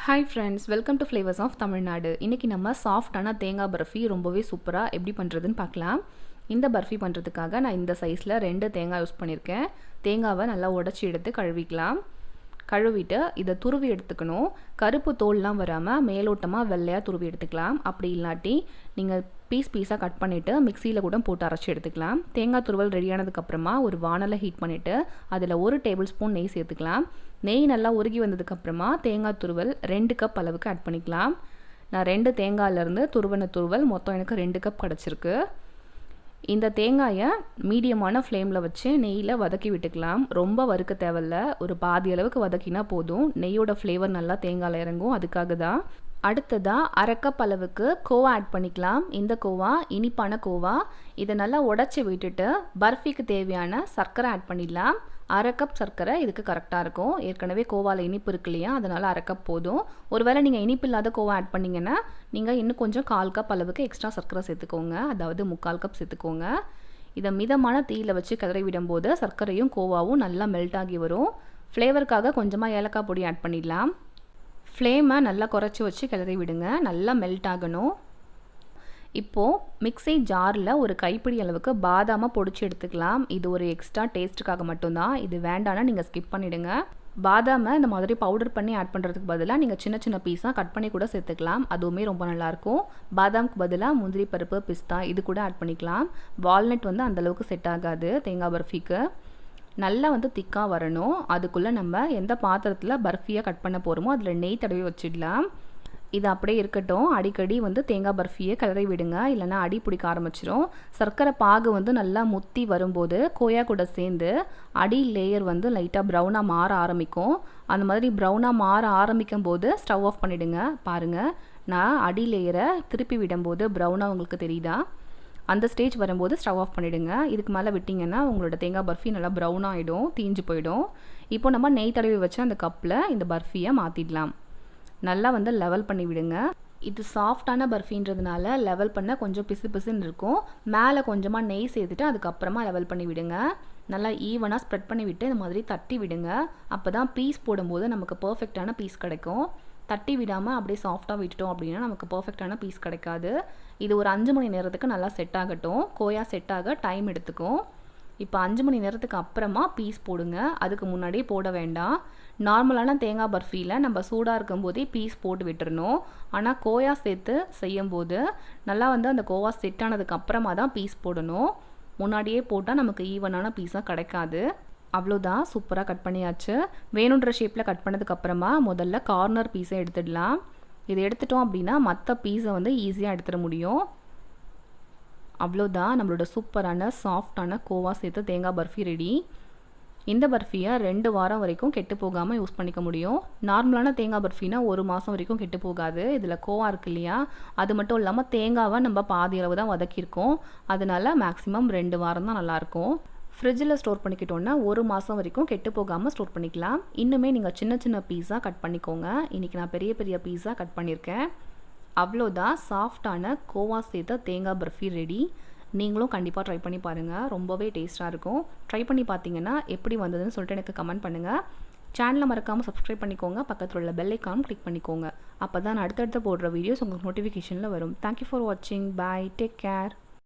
Hi friends, welcome to Flavours of Tamilnadu. இன்னைக்கு நம்ம சாஃப்டான தேங்காய் பர்ஃபி ரொம்பவே சூப்பரா எப்படி பண்றதுன்னு பார்க்கலாம். இந்த பர்ஃபி பண்றதுக்காக நான் இந்த சைஸ்ல 2 தேங்காய் யூஸ் பண்ணிருக்கேன். தேங்காவை நல்லா உடைச்சி எடுத்து கழுவிக்கலாம். கழுவிட்டு இத துருவி எடுத்துக்கணும். கருப்பு தோல்லாம் வராம மேலோட்டமா வெள்ளையா துருவி எடுத்துக்கலாம். அப்படி இல்லாட்டி நீங்க பீஸா கட் பண்ணிட்டு மிக்ஸில கூட போட்டு அரைச்சு எடுத்துக்கலாம். தேங்காய் துருவல் ரெடி ஆனதுக்கு அப்புறமா ஒரு வாணலை ஹீட் பண்ணிட்டு அதுல 1 டேபிள் ஸ்பூன் நெய் சேர்த்துக்கலாம். நெய் நல்லா உருகி வந்ததுக்கு அப்புறமா தேங்காய் துருவல் 2 கப் அளவுக்கு ஆட் பண்ணிக்கலாம். நான் 2 தேங்காயில இருந்து துருவன துருவல் மொத்தம் எனக்கு 2 கப் கிடைச்சிருக்கு. இந்த தேங்காயை மீடியமான ஃப்ளேமில் வச்சு நெய்யில் வதக்கி விட்டுக்கலாம். ரொம்ப வறுக்க தேவையில்ல, ஒரு பாதி அளவுக்கு வதக்கினா போதும். நெய்யோட ஃப்ளேவர் நல்லா தேங்காயில் இறங்கும், அதுக்காக தான். அடுத்ததாக 1/2 கப் அளவுக்கு கோவா ஆட் பண்ணிக்கலாம். இந்த கோவா இனிப்பான கோவா. இதை நல்லா உடச்சி விட்டுட்டு பர்ஃபிக்கு தேவையான சர்க்கரை ஆட் பண்ணிடலாம். 1/2 கப் சர்க்கரை இதுக்கு கரெக்டாக இருக்கும். ஏற்கனவே கோவாவில் இனிப்பு இருக்கு இல்லையா, அதனால் 1/2 கப் போதும். ஒருவேளை நீங்கள் இனிப்பு இல்லாத கோவா ஆட் பண்ணிங்கன்னா நீங்கள் இன்னும் கொஞ்சம் 1/4 கப் அளவுக்கு எக்ஸ்ட்ரா சர்க்கரை சேர்த்துக்கோங்க, அதாவது 3/4 கப் சேர்த்துக்கோங்க. இதை மிதமான தீயில் வச்சு கிளறி விடும்போது சர்க்கரையும் கோவாவும் நல்லா மெல்ட் ஆகி வரும். ஃப்ளேவருக்காக கொஞ்சமாக ஏலக்காய் பொடி ஆட் பண்ணிடலாம். ஃப்ளேமை நல்லா குறைச்சி வச்சு கிளறி விடுங்க, நல்லா மெல்ட் ஆகணும். இப்போது மிக்ஸி ஜாரில் ஒரு கைப்பிடி அளவுக்கு பாதாமை பொடிச்சு எடுத்துக்கலாம். இது ஒரு எக்ஸ்ட்ரா டேஸ்ட்டுக்காக மட்டும்தான், இது வேண்டானா நீங்கள் ஸ்கிப் பண்ணிவிடுங்க. பாதாமை இந்த மாதிரி பவுடர் பண்ணி ஆட் பண்ணுறதுக்கு பதிலாக நீங்கள் சின்ன சின்ன பீஸாக கட் பண்ணி கூட சேர்த்துக்கலாம், அதுவுமே ரொம்ப நல்லாயிருக்கும். பாதாமுக்கு பதிலாக முந்திரி பருப்பு, பிஸ்தா இது கூட ஆட் பண்ணிக்கலாம். வால்நட் அந்தளவுக்கு செட் ஆகாது தேங்காய் பர்ஃபிக்கு. நல்லா திக்காக வரணும். அதுக்குள்ளே நம்ம எந்த பாத்திரத்தில் பர்ஃபியாக கட் பண்ண போகிறோமோ அதில் நெய் தடவி வச்சிடலாம். இது அப்படியே இருக்கட்டும். அடிக்கடி தேங்காய் பர்ஃபியை கிளறி விடுங்க, இல்லைனா அடி பிடிக்க ஆரம்பிச்சிடும். சர்க்கரை பாகு நல்லா முத்தி வரும்போது கோயா கூட சேர்ந்து அடி லேயர் லைட்டாக ப்ரௌனாக மாற ஆரம்பிக்கும். அந்த மாதிரி ப்ரௌனாக மாற ஆரம்பிக்கும் போது ஸ்டவ் ஆஃப் பண்ணிவிடுங்க. பாருங்கள், நான் அடி லேயரை திருப்பி விடும்போது ப்ரௌனாக உங்களுக்கு தெரியுதா? அந்த ஸ்டேஜ் வரும்போது ஸ்டவ் ஆஃப் பண்ணிவிடுங்க. இதுக்கு மேலே விட்டிங்கன்னா உங்களோட தேங்காய் பர்ஃபி நல்லா ப்ரௌன் ஆகிடும், தீஞ்சு போயிடும். இப்போ நம்ம நெய் தடவி வச்சு அந்த கப்பில் இந்த பர்ஃபியை மாற்றிடலாம். நல்லா லெவல் பண்ணி விடுங்க. இது சாஃப்டான பர்ஃபின்றதுனால லெவல் பண்ண கொஞ்சம் பிசுன்னு இருக்கும். மேலே கொஞ்சமாக நெய் சேர்த்துட்டு அதுக்கப்புறமா லெவல் பண்ணி விடுங்க. நல்லா ஈவனாக ஸ்ப்ரெட் பண்ணி விட்டு இந்த மாதிரி தட்டி விடுங்க. அப்போ தான் பீஸ் போடும்போது நமக்கு பர்ஃபெக்டான பீஸ் கிடைக்கும். தட்டி விடாமல் அப்படியே சாஃப்டாக விட்டுட்டோம் அப்படின்னா நமக்கு பர்ஃபெக்டான பீஸ் கிடைக்காது. இது ஒரு 5 மணி நேரத்துக்கு நல்லா செட் ஆகட்டும். கோயா செட் ஆக டைம் எடுத்துக்கும். இப்போ 5 மணி நேரத்துக்கு அப்புறமா பீஸ் போடுங்க, அதுக்கு முன்னாடியே போட வேண்டாம். நார்மலான தேங்காய் பர்ஃபியில் நம்ம சூடாக இருக்கும்போதே பீஸ் போட்டு விட்டுறணும். ஆனால் கோயா சேர்த்து செய்யும்போது நல்லா அந்த கோவா செட் ஆனதுக்கு அப்புறமா தான் பீஸ் போடணும். முன்னாடியே போட்டால் நமக்கு ஈவனான பீஸாக கிடைக்காது. அவ்வளோதான், சூப்பராக கட் பண்ணியாச்சு. வேணுன்ற ஷேப்பில் கட் பண்ணதுக்கப்புறமா முதல்ல கார்னர் பீஸை எடுத்துடலாம். இதை எடுத்துட்டோம் அப்படின்னா மற்ற பீஸை ஈஸியாக எடுத்துட முடியும். அவ்வளோதான், நம்மளோட சூப்பரான சாஃப்டான கோவா சேர்த்து தேங்காய் பர்ஃபி ரெடி. இந்த பர்ஃபியை 2 வாரம் வரைக்கும் கெட்டு போகாமல் யூஸ் பண்ணிக்க முடியும். நார்மலான தேங்காய் பர்ஃபினா 1 மாதம் வரைக்கும் கெட்டு போகாது. இதில் கோவா இருக்கு இல்லையா, அது மட்டும் இல்லாமல் தேங்காவை நம்ம பாதி அளவு தான் வதக்கியிருக்கோம். அதனால மேக்ஸிமம் 2 வாரம் தான் நல்லாயிருக்கும். ஃப்ரிட்ஜில் ஸ்டோர் பண்ணிக்கிட்டோன்னா 1 மாதம் வரைக்கும் கெட்டு போகாமல் ஸ்டோர் பண்ணிக்கலாம். இன்னுமே நீங்கள் சின்ன சின்ன பீஸாக கட் பண்ணிக்கோங்க. இன்றைக்கி நான் பெரிய பெரிய பீஸாக கட் பண்ணியிருக்கேன். அவ்வளோதான், சாஃப்டான கோவா சேர்த்த தேங்காய் பர்ஃபி ரெடி. நீங்களும் கண்டிப்பாக ட்ரை பண்ணி பாருங்கள், ரொம்பவே டேஸ்ட்டாக இருக்கும். ட்ரை பண்ணி பார்த்தீங்கன்னா எப்படி வந்ததுன்னு சொல்லிட்டு எனக்கு கமெண்ட் பண்ணுங்கள். சேனலை மறக்காமல் சப்ஸ்கிரைப் பண்ணிக்கோங்க. பக்கத்தில் உள்ள பெல் ஐக்கான் கிளிக் பண்ணிக்கோங்க. அப்போ தான் அடுத்தடுத்து போடுற வீடியோஸ் உங்களுக்கு நோட்டிஃபிகேஷனில் வரும். தேங்க்யூ ஃபார் வாட்சிங். பாய், டேக் கேர்.